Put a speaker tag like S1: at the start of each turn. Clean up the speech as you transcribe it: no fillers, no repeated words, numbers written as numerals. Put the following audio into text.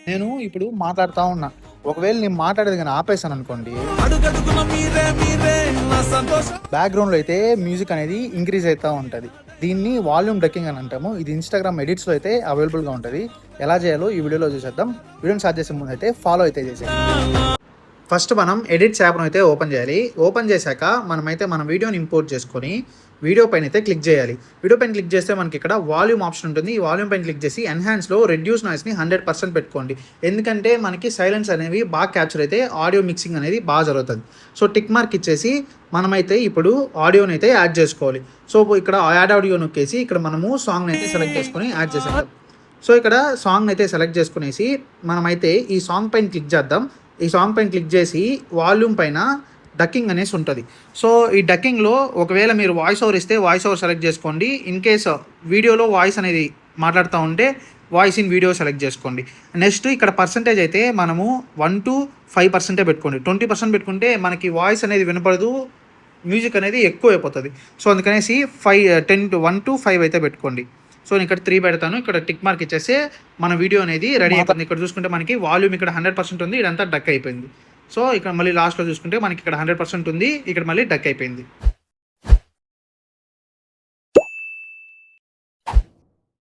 S1: నేను ఇప్పుడు మాట్లాడుతా ఉన్నా. ఒకవేళ నేను మాట్లాడేది గాని ఆపేసాను అనుకోండి, బ్యాక్‌గ్రౌండ్‌లో అయితే మ్యూజిక్ అనేది ఇంక్రీజ్ అయితా ఉంటది. దీన్ని వాల్యూమ్ డకింగ్ అని అంటాము. ఇది ఇన్‌స్టాగ్రామ్ ఎడిట్స్‌లో అయితే అవైలబుల్‌గా ఉంటది. ఎలా చేయాలో ఈ వీడియోలో చూసేద్దాం. వీడియోని స్టార్ట్ చేసే ముందు అయితే ఫాలో అయితే చేసేయండి. ఫస్ట్ మనం ఎడిట్స్ యాప్‌ను అయితే ఓపెన్ చేయాలి. ఓపెన్ చేశాక మనమైతే మన వీడియోని ఇంపోర్ట్ చేసుకొని వీడియో పైన అయితే క్లిక్ చేయాలి. వీడియో పైన క్లిక్ చేస్తే మనకి ఇక్కడ వాల్యూమ్ ఆప్షన్ ఉంటుంది. ఈ వాల్యూమ్ పైన క్లిక్ చేసి ఎన్హాన్స్‌లో రెడ్యూస్ నాయిస్‌ని 100% పెట్టుకోండి. ఎందుకంటే మనకి సైలెన్స్ అనేవి బాగా క్యాప్చర్ అయితే ఆడియో మిక్సింగ్ అనేది బాగా జరుగుతుంది. సో టిక్ మార్క్ ఇచ్చేసి మనమైతే ఇప్పుడు ఆడియోని అయితే యాడ్ చేసుకోవాలి. సో ఇక్కడ యాడ్ ఆడియో నొక్కేసి ఇక్కడ మనము సాంగ్‌ని అయితే సెలెక్ట్ చేసుకొని యాడ్ చేసేద్దాం. సో ఇక్కడ సాంగ్‌ని అయితే సెలెక్ట్ చేసుకునేసి మనమైతే ఈ సాంగ్ పైన క్లిక్ చేద్దాం. ఈ సాంగ్ పైన క్లిక్ చేసి వాల్యూమ్ పైన డక్కింగ్ అనేసి ఉంటుంది. సో ఈ డక్కింగ్‌లో ఒకవేళ మీరు వాయిస్ ఓవర్ ఇస్తే వాయిస్ ఓవర్ సెలెక్ట్ చేసుకోండి. ఇన్ కేస్ వీడియోలో వాయిస్ అనేది మాట్లాడుతూ ఉంటే వాయిస్ ఇన్ వీడియో సెలెక్ట్ చేసుకోండి. నెక్స్ట్ ఇక్కడ పర్సంటేజ్ అయితే మనము 1-5% పెట్టుకోండి. 20% పెట్టుకుంటే మనకి వాయిస్ అనేది వినపడదు. మ్యూజిక్ అనేది ఎక్కువ అయిపోతుంది. సో అందుకనేసి 1-5 అయితే పెట్టుకోండి. సో నేను ఇక్కడ 3 పెడతాను. ఇక్కడ టిక్ మార్క్ ఇచ్చేస్తే మన వీడియో అనేది రెడీ అయిపోతుంది. ఇక్కడ చూసుకుంటే మనకి వాల్యూమ్ ఇక్కడ 100% ఉంది. ఇదంతా డక్ అయిపోయింది. సో ఇక్కడ మళ్ళీ లాస్ట్‌లో చూసుకుంటే మనకి ఇక్కడ 100% ఉంది. ఇక్కడ మళ్ళీ డక్ అయిపోయింది.